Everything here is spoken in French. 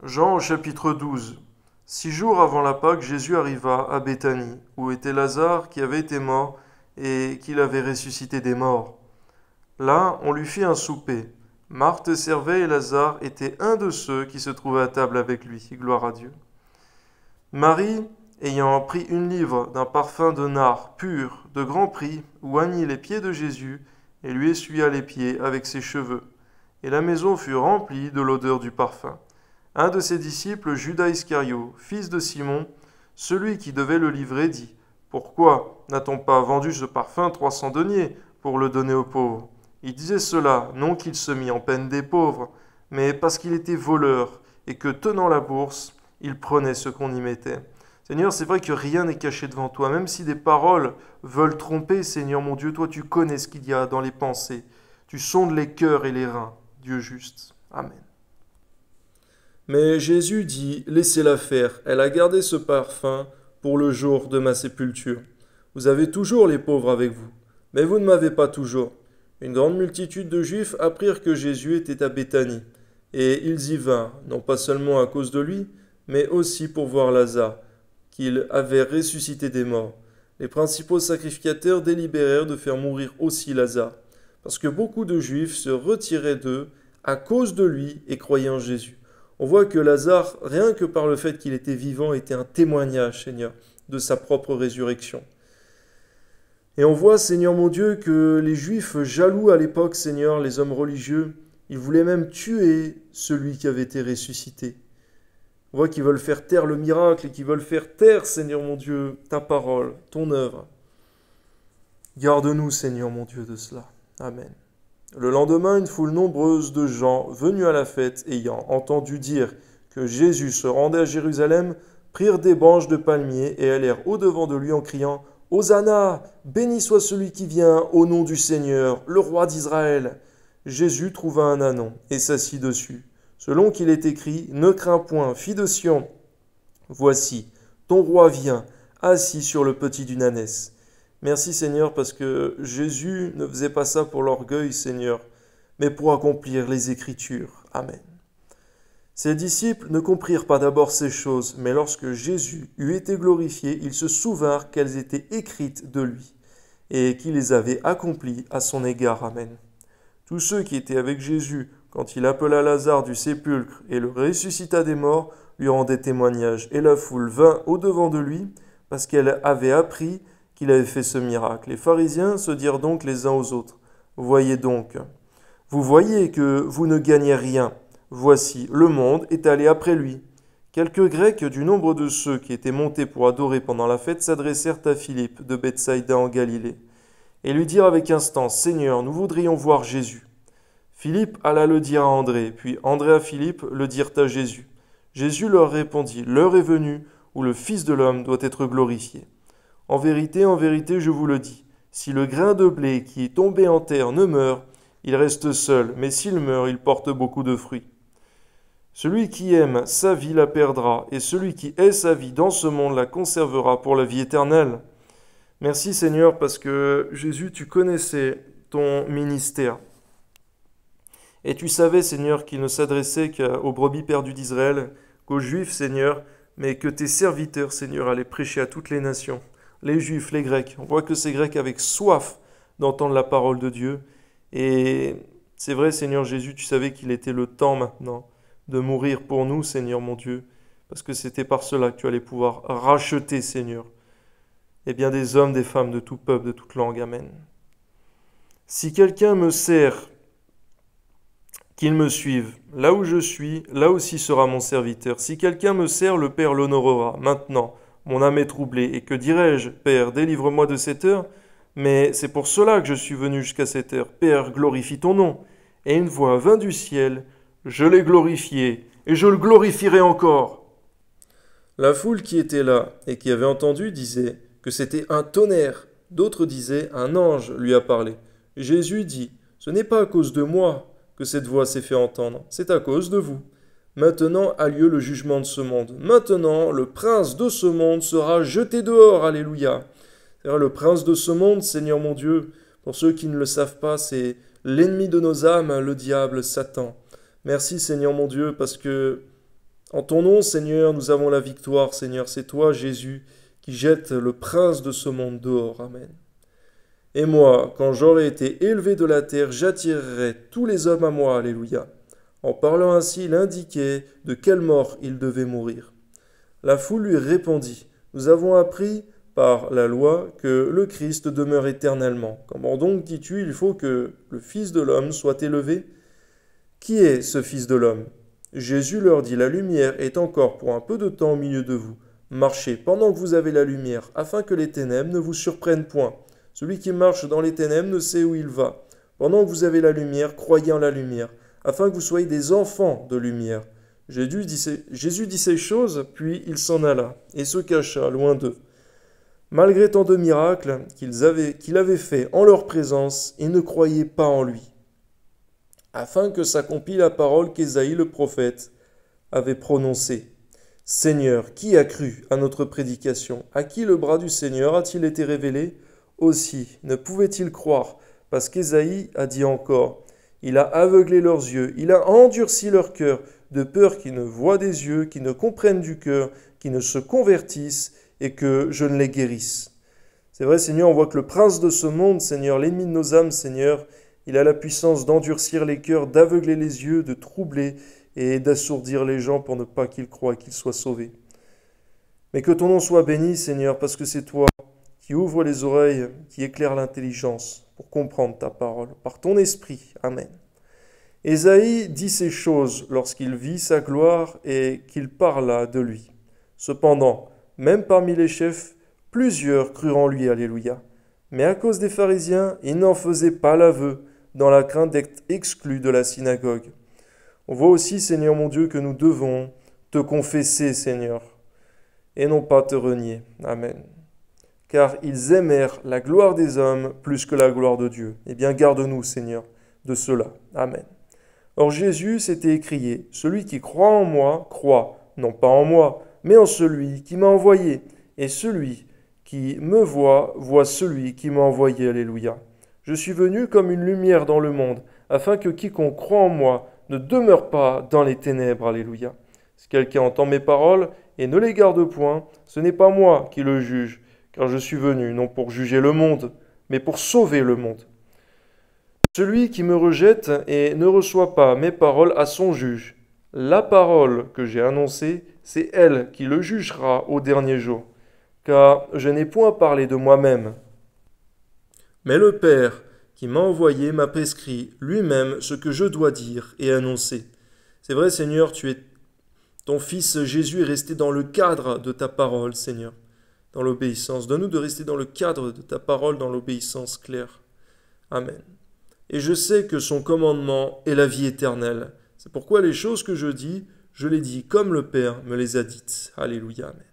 Jean au chapitre 12. 6 jours avant la Pâque, Jésus arriva à Béthanie, où était Lazare qui avait été mort et qu'il avait ressuscité des morts. Là, on lui fit un souper. Marthe servait et Lazare était un de ceux qui se trouvaient à table avec lui. Gloire à Dieu. Marie, ayant pris une livre d'un parfum de nard pur, de grand prix, oignit les pieds de Jésus et lui essuya les pieds avec ses cheveux. Et la maison fut remplie de l'odeur du parfum. Un de ses disciples, Judas Iscario, fils de Simon, celui qui devait le livrer, dit : Pourquoi n'a-t-on pas vendu ce parfum 300 deniers pour le donner aux pauvres ? Il disait cela, non qu'il se mit en peine des pauvres, mais parce qu'il était voleur et que, tenant la bourse, il prenait ce qu'on y mettait. Seigneur, c'est vrai que rien n'est caché devant toi, même si des paroles veulent tromper, Seigneur mon Dieu, toi tu connais ce qu'il y a dans les pensées. Tu sondes les cœurs et les reins, Dieu juste. Amen. Mais Jésus dit : Laissez-la faire, elle a gardé ce parfum pour le jour de ma sépulture. Vous avez toujours les pauvres avec vous, mais vous ne m'avez pas toujours. Une grande multitude de Juifs apprirent que Jésus était à Béthanie, et ils y vinrent, non pas seulement à cause de lui, mais aussi pour voir Lazare, qu'il avait ressuscité des morts. Les principaux sacrificateurs délibérèrent de faire mourir aussi Lazare, parce que beaucoup de Juifs se retiraient d'eux à cause de lui et croyaient en Jésus. On voit que Lazare, rien que par le fait qu'il était vivant, était un témoignage, Seigneur, de sa propre résurrection. Et on voit, Seigneur mon Dieu, que les Juifs jaloux à l'époque, Seigneur, les hommes religieux, ils voulaient même tuer celui qui avait été ressuscité. On voit qu'ils veulent faire taire le miracle et qu'ils veulent faire taire, Seigneur mon Dieu, ta parole, ton œuvre. Garde-nous, Seigneur mon Dieu, de cela. Amen. Le lendemain, une foule nombreuse de gens venus à la fête, ayant entendu dire que Jésus se rendait à Jérusalem, prirent des branches de palmier et allèrent au-devant de lui en criant : Hosanna, béni soit celui qui vient au nom du Seigneur, le roi d'Israël. Jésus trouva un ânon et s'assit dessus. Selon qu'il est écrit : Ne crains point, fille de Sion. Voici, ton roi vient, assis sur le petit d'une ânesse. Merci Seigneur parce que Jésus ne faisait pas ça pour l'orgueil, Seigneur, mais pour accomplir les Écritures. Amen. Ses disciples ne comprirent pas d'abord ces choses, mais lorsque Jésus eut été glorifié, ils se souvinrent qu'elles étaient écrites de lui et qu'il les avait accomplies à son égard. Amen. Tous ceux qui étaient avec Jésus, quand il appela Lazare du sépulcre et le ressuscita des morts, lui rendaient témoignage, et la foule vint au-devant de lui parce qu'elle avait appris qu'il avait fait ce miracle. Les pharisiens se dirent donc les uns aux autres : Voyez donc, vous voyez que vous ne gagnez rien. Voici, le monde est allé après lui. Quelques Grecs du nombre de ceux qui étaient montés pour adorer pendant la fête s'adressèrent à Philippe de Bethsaïda en Galilée et lui dirent avec instance : Seigneur, nous voudrions voir Jésus. Philippe alla le dire à André, puis André à Philippe le dirent à Jésus. Jésus leur répondit : L'heure est venue où le Fils de l'homme doit être glorifié. En vérité, je vous le dis, si le grain de blé qui est tombé en terre ne meurt, il reste seul, mais s'il meurt, il porte beaucoup de fruits. Celui qui aime sa vie la perdra, et celui qui hait sa vie dans ce monde la conservera pour la vie éternelle. Merci Seigneur, parce que Jésus, tu connaissais ton ministère. Et tu savais, Seigneur, qu'il ne s'adressait qu'aux brebis perdues d'Israël, qu'aux Juifs, Seigneur, mais que tes serviteurs, Seigneur, allaient prêcher à toutes les nations. Les Juifs, les Grecs. On voit que ces Grecs avaient soif d'entendre la parole de Dieu. Et c'est vrai, Seigneur Jésus, tu savais qu'il était le temps maintenant de mourir pour nous, Seigneur mon Dieu, parce que c'était par cela que tu allais pouvoir racheter, Seigneur, et bien des hommes, des femmes de tout peuple, de toute langue. Amen. Si quelqu'un me sert, qu'il me suive. Là où je suis, là aussi sera mon serviteur. Si quelqu'un me sert, le Père l'honorera. Maintenant, mon âme est troublée, et que dirais-je ? Père, délivre-moi de cette heure. Mais c'est pour cela que je suis venu jusqu'à cette heure. Père, glorifie ton nom. Et une voix vint du ciel : Je l'ai glorifié, et je le glorifierai encore. La foule qui était là et qui avait entendu disait que c'était un tonnerre. D'autres disaient : un ange lui a parlé. Jésus dit : Ce n'est pas à cause de moi que cette voix s'est fait entendre, c'est à cause de vous. Maintenant a lieu le jugement de ce monde. Maintenant, le prince de ce monde sera jeté dehors. Alléluia. C'est-à-dire, le prince de ce monde, Seigneur mon Dieu, pour ceux qui ne le savent pas, c'est l'ennemi de nos âmes, le diable, Satan. Merci, Seigneur mon Dieu, parce que En ton nom, Seigneur, nous avons la victoire, Seigneur. C'est toi, Jésus, qui jette le prince de ce monde dehors. Amen. Et moi, quand j'aurai été élevé de la terre, j'attirerai tous les hommes à moi. Alléluia. En parlant ainsi, il indiquait de quelle mort il devait mourir. La foule lui répondit, « Nous avons appris par la loi que le Christ demeure éternellement. Comment donc dis-tu, il faut que le Fils de l'homme soit élevé ? Qui est ce Fils de l'homme » Jésus leur dit, « La lumière est encore pour un peu de temps au milieu de vous. Marchez pendant que vous avez la lumière, afin que les ténèbres ne vous surprennent point. Celui qui marche dans les ténèbres ne sait où il va. Pendant que vous avez la lumière, croyez en la lumière, afin que vous soyez des enfants de lumière. » Jésus dit ces choses, puis il s'en alla, et se cacha loin d'eux. Malgré tant de miracles qu'il avait faits en leur présence, ils ne croyaient pas en lui. Afin que s'accomplisse la parole qu'Ésaïe le prophète avait prononcée. « Seigneur, qui a cru à notre prédication? À qui le bras du Seigneur a-t-il été révélé? Aussi, ne pouvait-il croire, parce qu'Ésaïe a dit encore, « Il a aveuglé leurs yeux, il a endurci leur cœur, de peur qu'ils ne voient des yeux, qu'ils ne comprennent du cœur, qu'ils ne se convertissent, et que je ne les guérisse. » C'est vrai, Seigneur, on voit que le prince de ce monde, Seigneur, l'ennemi de nos âmes, Seigneur, il a la puissance d'endurcir les cœurs, d'aveugler les yeux, de troubler et d'assourdir les gens pour ne pas qu'ils croient qu'ils soient sauvés. Mais que ton nom soit béni, Seigneur, parce que c'est toi qui ouvres les oreilles, qui éclaire l'intelligence pour comprendre ta parole, par ton esprit. Amen. Ésaïe dit ces choses lorsqu'il vit sa gloire et qu'il parla de lui. Cependant, même parmi les chefs, plusieurs crurent en lui, alléluia. Mais à cause des pharisiens, ils n'en faisaient pas l'aveu, dans la crainte d'être exclus de la synagogue. On voit aussi, Seigneur mon Dieu, que nous devons te confesser, Seigneur, et non pas te renier. Amen. Car ils aimèrent la gloire des hommes plus que la gloire de Dieu. Eh bien, garde-nous, Seigneur, de cela. Amen. Or Jésus s'était écrié, « Celui qui croit en moi, croit, non pas en moi, mais en celui qui m'a envoyé. Et celui qui me voit, voit celui qui m'a envoyé. » Alléluia. Je suis venu comme une lumière dans le monde, afin que quiconque croit en moi ne demeure pas dans les ténèbres. Alléluia. Si quelqu'un entend mes paroles et ne les garde point, ce n'est pas moi qui le juge, car je suis venu non pour juger le monde, mais pour sauver le monde. Celui qui me rejette et ne reçoit pas mes paroles a son juge. La parole que j'ai annoncée, c'est elle qui le jugera au dernier jour, car je n'ai point parlé de moi-même. Mais le Père qui m'a envoyé m'a prescrit lui-même ce que je dois dire et annoncer. C'est vrai, Seigneur, ton Fils Jésus est resté dans le cadre de ta parole, Seigneur, dans l'obéissance. Donne-nous de rester dans le cadre de ta parole, dans l'obéissance claire. Amen. Et je sais que son commandement est la vie éternelle. C'est pourquoi les choses que je dis, je les dis comme le Père me les a dites. Alléluia. Amen.